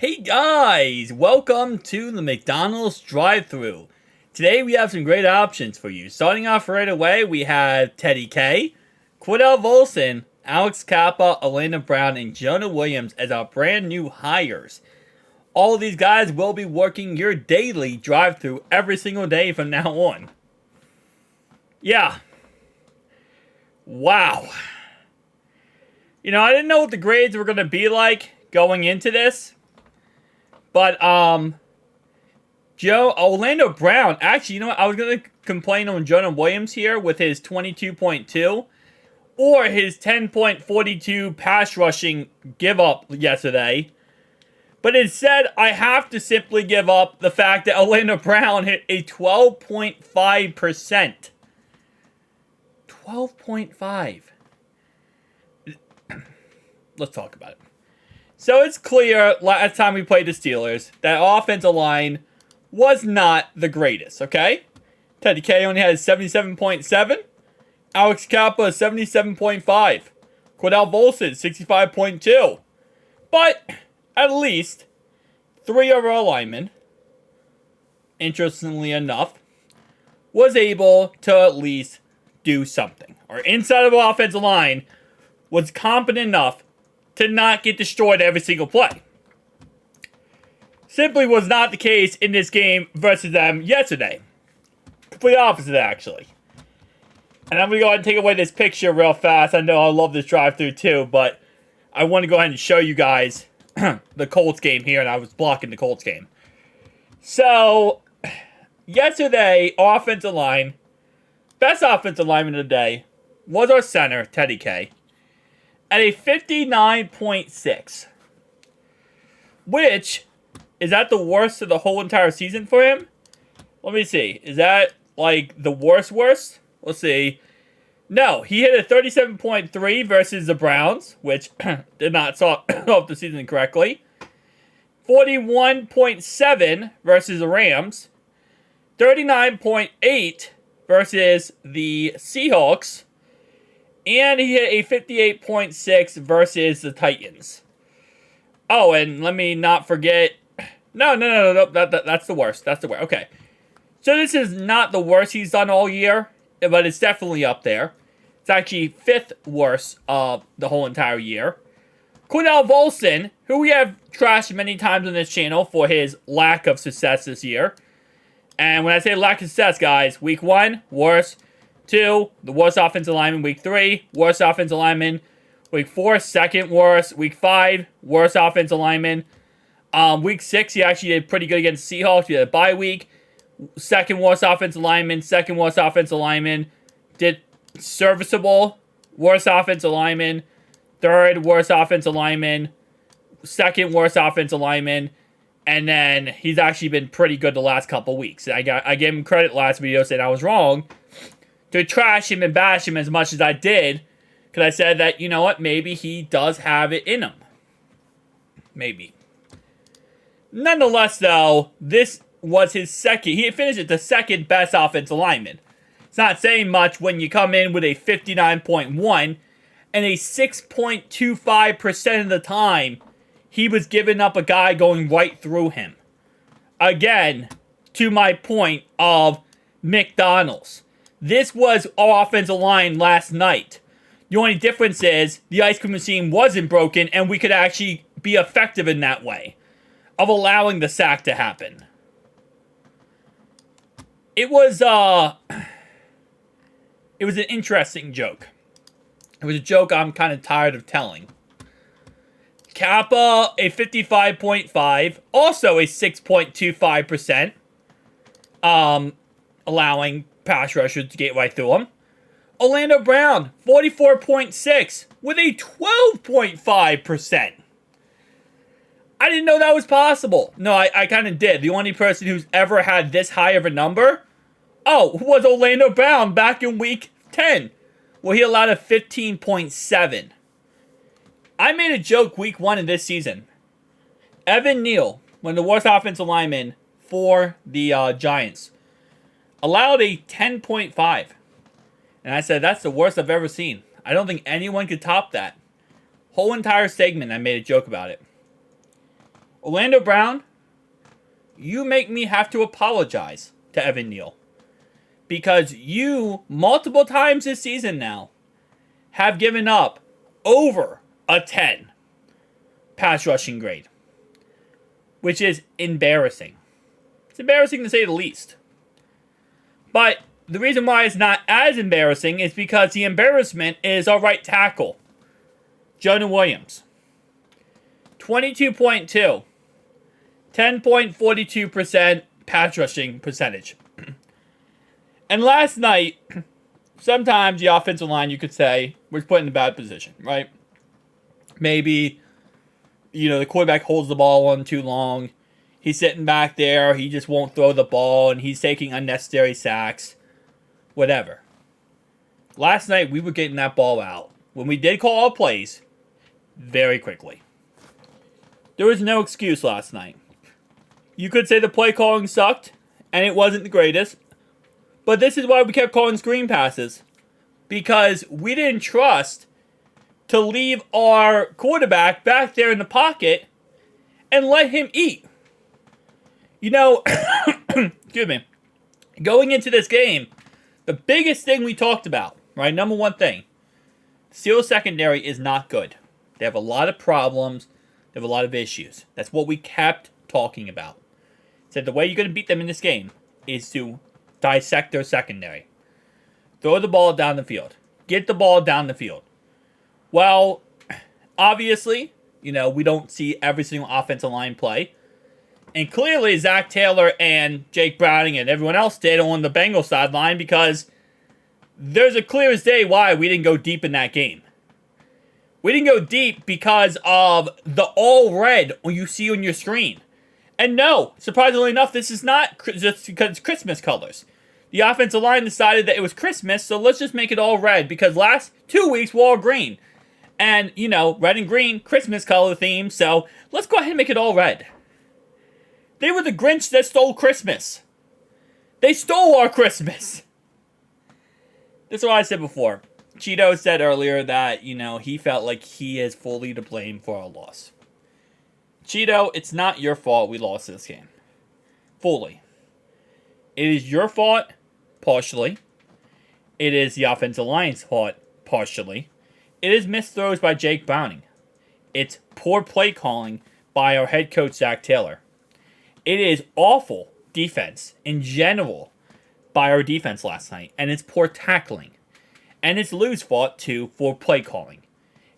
Hey guys, welcome to the McDonald's drive-thru. Today we have some great options for you. Starting off right away, we have Teddy K, Cordell Volson, Alex Kappa, Elena Brown, and Jonah Williams as our brand new hires. All of these guys will be working your daily drive-thru every single day from now on. Yeah. Wow. I didn't know what the grades were going to be like going into this. But, Orlando Brown, actually, I was going to complain on Jonah Williams here with his 22.2 or his 10.42 pass rushing give up yesterday. But instead, I have to simply give up the fact that Orlando Brown hit a 12.5%. 12.5. Let's talk about it. So it's clear last time we played the Steelers that offensive line was not the greatest, okay? Teddy K only had 77.7. Alex Kappa 77.5. Cordell Volson 65.2. But at least 3 of our linemen, interestingly enough, was able to at least do something. Or inside of our offensive line was competent enough to not get destroyed every single play. Simply was not the case in this game versus them yesterday. Complete opposite, actually. And I'm going to go ahead and take away this picture real fast. I know I love this drive-thru too, but I want to go ahead and show you guys the Colts game here, and I was blocking the Colts game. So, yesterday, offensive line, best offensive lineman of the day was our center, Teddy K, at a 59.6. Which, is that the worst of the whole entire season for him? Let me see. Is that, like, the worst? Let's see. No, he hit a 37.3 versus the Browns, which did not start off the season correctly. 41.7 versus the Rams. 39.8 versus the Seahawks. And he hit a 58.6 versus the Titans. Oh, and let me not forget. No. That's the worst. Okay. So this is not the worst he's done all year, but it's definitely up there. It's actually 5th worst of the whole entire year. Cordell Volson, who we have trashed many times on this channel for his lack of success this year. And when I say lack of success, guys, week 1, worst. 2, the worst offensive lineman. Week 3, worst offensive lineman. Week 4, second worst. Week 5, worst offensive lineman. Week 6, he actually did pretty good against Seahawks. He had a bye week. Second worst offensive lineman. Second worst offensive lineman. Did serviceable. Worst offensive lineman. Third worst offensive lineman. Second worst offensive lineman. And then he's actually been pretty good the last couple weeks. I gave him credit last video saying I was wrong to trash him and bash him as much as I did, because I said that, you know what, maybe he does have it in him. Maybe. Nonetheless, though, this was his second. He finished at the second best offensive lineman. It's not saying much when you come in with a 59.1 and a 6.25% of the time he was giving up a guy going right through him. Again, to my point of McDonald's. This was our offensive line last night. The only difference is the ice cream machine wasn't broken and we could actually be effective in that way of allowing the sack to happen. It was an interesting joke. It was a joke I'm kind of tired of telling. Kappa, a 55.5, also a 6.25%, allowing pass rushers to get right through him. Orlando Brown, 44.6, with a 12.5%. I didn't know that was possible. No, I kind of did. The only person who's ever had this high of a number, was Orlando Brown back in week 10, where he allowed a 15.7. I made a joke week 1 of this season. Evan Neal, one of the worst offensive linemen for the Giants, allowed a 10.5. And I said, that's the worst I've ever seen. I don't think anyone could top that. Whole entire segment, I made a joke about it. Orlando Brown, you make me have to apologize to Evan Neal. Because you, multiple times this season now, have given up over a 10 pass rushing grade. Which is embarrassing. It's embarrassing to say the least. But the reason why it's not as embarrassing is because the embarrassment is our right tackle, Jonah Williams. 22.2. 10.42% pass rushing percentage. And last night, sometimes the offensive line, you could say, was put in a bad position, right? Maybe, the quarterback holds the ball on too long. He's sitting back there. He just won't throw the ball, and he's taking unnecessary sacks. Whatever. Last night, we were getting that ball out. When we did call our plays, very quickly. There was no excuse last night. You could say the play calling sucked, and it wasn't the greatest. But this is why we kept calling screen passes. Because we didn't trust to leave our quarterback back there in the pocket and let him eat. Excuse me. Going into this game, the biggest thing we talked about, right? Number one thing. Steelers secondary is not good. They have a lot of problems. They have a lot of issues. That's what we kept talking about. Said the way you're going to beat them in this game is to dissect their secondary. Throw the ball down the field. Get the ball down the field. Well, obviously, we don't see every single offensive line play. And clearly, Zach Taylor and Jake Browning and everyone else did on the Bengals sideline because there's a clear as day why we didn't go deep in that game. We didn't go deep because of the all red you see on your screen. And no, surprisingly enough, this is not just because it's Christmas colors. The offensive line decided that it was Christmas, so let's just make it all red because last 2 weeks were all green. And, red and green, Christmas color theme, so let's go ahead and make it all red. They were the Grinch that stole Christmas. They stole our Christmas. That's what I said before. Cheeto said earlier that, he felt like he is fully to blame for our loss. Cheeto, it's not your fault we lost this game. Fully. It is your fault, partially. It is the offensive line's fault, partially. It is missed throws by Jake Browning. It's poor play calling by our head coach, Zach Taylor. It is awful defense in general by our defense last night. And it's poor tackling. And it's Lou's fault, too, for play calling.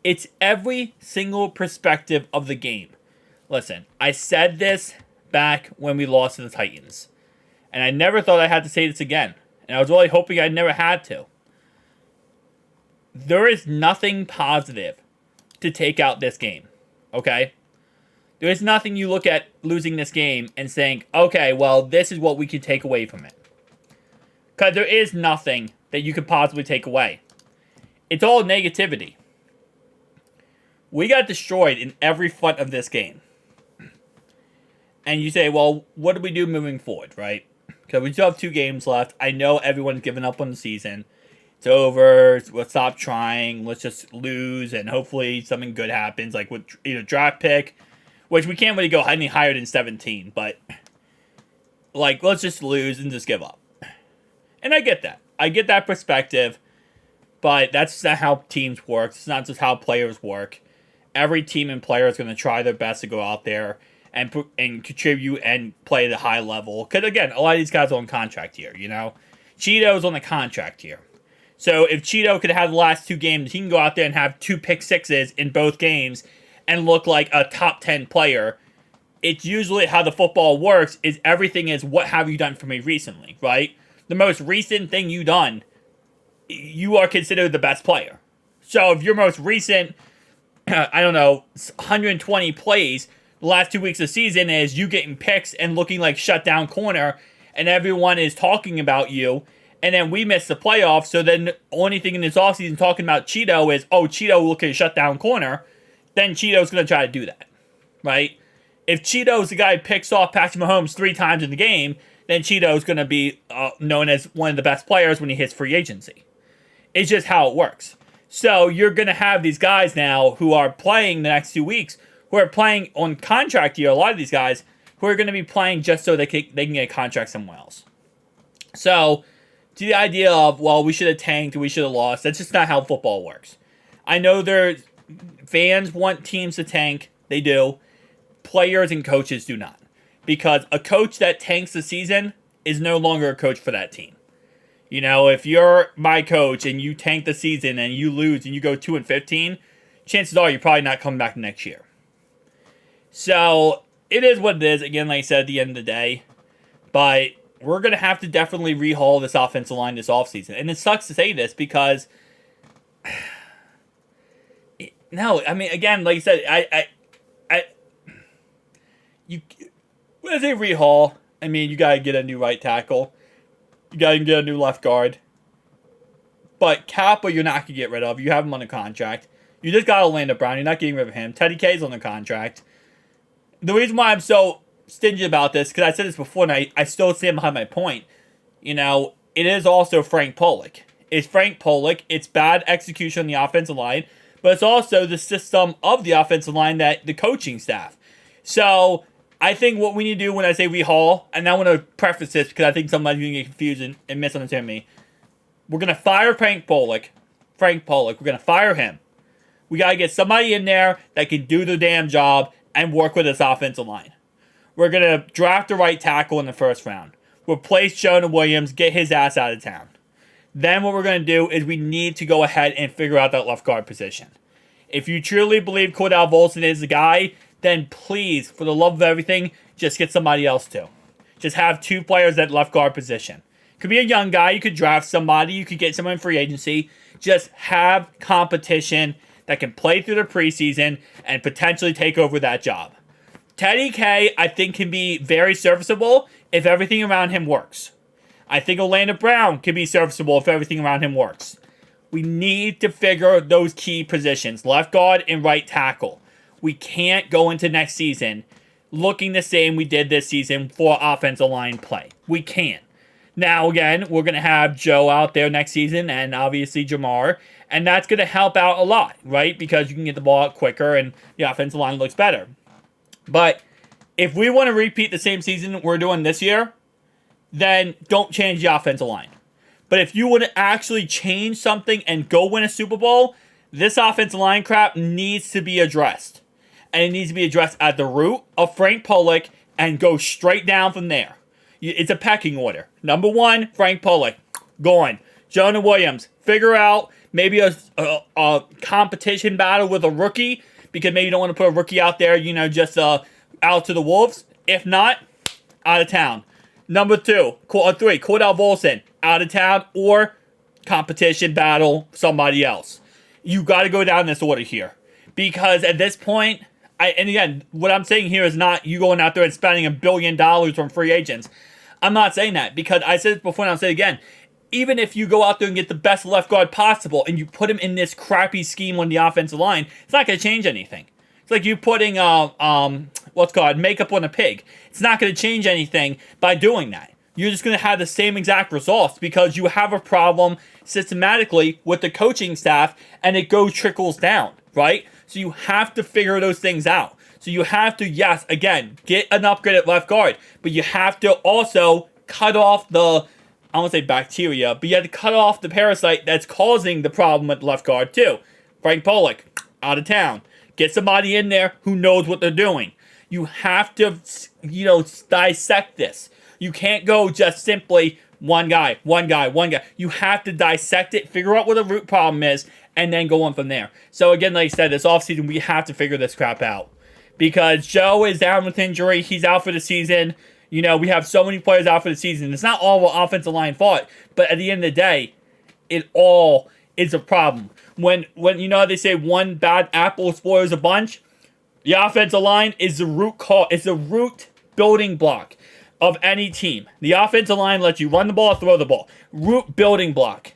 It's every single perspective of the game. Listen, I said this back when we lost to the Titans. And I never thought I had to say this again. And I was really hoping I never had to. There is nothing positive to take out this game. Okay? There is nothing you look at losing this game and saying, okay, well, this is what we could take away from it. Because there is nothing that you could possibly take away. It's all negativity. We got destroyed in every front of this game. And you say, well, what do we do moving forward, right? Because we still have 2 games left. I know everyone's given up on the season. It's over. We'll stop trying. Let's just lose, and hopefully something good happens, like with draft pick, which we can't really go any higher than 17. But let's just lose and just give up. And I get that. I get that perspective. But that's not how teams work. It's not just how players work. Every team and player is going to try their best to go out there and contribute and play at a high level. Because, again, a lot of these guys are on contract here, Cheeto's on the contract here. So if Cheeto could have the last 2 games, he can go out there and have 2 pick sixes in both games and look like a top 10 player. It's usually how the football works is everything is what have you done for me recently, right? The most recent thing you done, you are considered the best player. So if your most recent, 120 plays the last 2 weeks of the season is you getting picks and looking like shutdown corner, and everyone is talking about you, and then we miss the playoffs, so then the only thing in this offseason talking about Cheeto is, Cheeto looking at shutdown corner, then Cheeto's going to try to do that, right? If Cheeto's the guy who picks off Patrick Mahomes 3 times in the game, then Cheeto's going to be known as one of the best players when he hits free agency. It's just how it works. So you're going to have these guys now who are playing the next 2 weeks who are playing on contract year, a lot of these guys, who are going to be playing just so they can get a contract somewhere else. So, to the idea of, well, we should have tanked, we should have lost, that's just not how football works. I know fans want teams to tank, they do. Players and coaches do not. Because a coach that tanks the season is no longer a coach for that team. You know, if you're my coach and you tank the season and you lose and you go 2-15, chances are you're probably not coming back next year. So, it is what it is, again, like I said, at the end of the day. But we're going to have to definitely rehaul this offensive line this offseason. And it sucks to say this because... No, I mean, again, like I said, when I say rehaul, I mean, you got to get a new right tackle. You got to get a new left guard. But Kappa, you're not going to get rid of. You have him on a contract. You just got Orlando Brown. You're not getting rid of him. Teddy K's on the contract. The reason why I'm so stingy about this, because I said this before, and I still stand behind my point. You know, it is also Frank Pollock. It's Frank Pollock. It's bad execution on the offensive line. But it's also the system of the offensive line, that the coaching staff. So, I think what we need to do when I say rehaul, and I want to preface this because I think somebody's going to get confused and misunderstand me. We're going to fire Frank Pollock. We're going to fire him. We got to get somebody in there that can do the damn job and work with this offensive line. We're going to draft the right tackle in the first round. Replace Jonah Williams, get his ass out of town. Then what we're going to do is we need to go ahead and figure out that left guard position. If you truly believe Cordell Volson is the guy, then please, for the love of everything, just get somebody else too. Just have 2 players at left guard position. Could be a young guy, you could draft somebody, you could get someone in free agency. Just have competition that can play through the preseason and potentially take over that job. Teddy K, I think, can be very serviceable if everything around him works. I think Orlando Brown can be serviceable if everything around him works. We need to figure those key positions, left guard and right tackle. We can't go into next season looking the same we did this season for offensive line play. We can't. Now, again, we're going to have Joe out there next season and obviously Jamar, and that's going to help out a lot, right? Because you can get the ball out quicker and the offensive line looks better. But if we want to repeat the same season we're doing this year, then don't change the offensive line. But if you want to actually change something and go win a Super Bowl, this offensive line crap needs to be addressed. And it needs to be addressed at the root of Frank Pollock and go straight down from there. It's a pecking order. Number 1, Frank Pollock. Gone. Jonah Williams. Figure out maybe a competition battle with a rookie, because maybe you don't want to put a rookie out there, just out to the wolves. If not, out of town. Number 3, Cordell Volson, out of town, or competition battle somebody else. You got to go down this order here. Because at this point, and again, what I'm saying here is not you going out there and spending $1 billion from free agents. I'm not saying that, because I said it before and I'll say it again. Even if you go out there and get the best left guard possible and you put him in this crappy scheme on the offensive line, it's not going to change anything. It's like you putting makeup on a pig. It's not going to change anything by doing that. You're just going to have the same exact results because you have a problem systematically with the coaching staff, and it trickles down, right? So you have to figure those things out. So you have to, yes, again, get an upgrade at left guard, but you have to also cut off the, I won't say bacteria, but you have to cut off the parasite that's causing the problem at left guard too. Frank Pollock, out of town. Get somebody in there who knows what they're doing. You have to, dissect this. You can't go just simply one guy. You have to dissect it, figure out what the root problem is, and then go on from there. So again, like I said, this offseason, we have to figure this crap out. Because Joe is down with injury. He's out for the season. We have so many players out for the season. It's not all offensive line fault. But at the end of the day, it all is a problem. When they say one bad apple spoils a bunch, the offensive line is the root cause. It's the root building block of any team. The offensive line lets you run the ball, throw the ball. Root building block.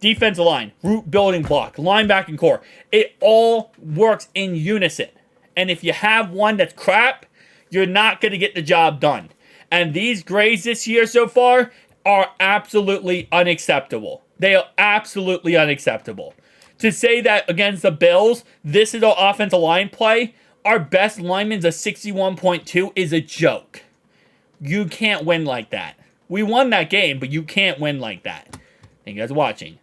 Defensive line, root building block. Linebacking core. It all works in unison. And if you have one that's crap, you're not going to get the job done. And these grades this year so far are absolutely unacceptable. They are absolutely unacceptable. To say that against the Bills, this is our offensive line play our best lineman's a 61.2 is a joke. You can't win like that. We won that game, but you can't win like that. Thank you guys for watching.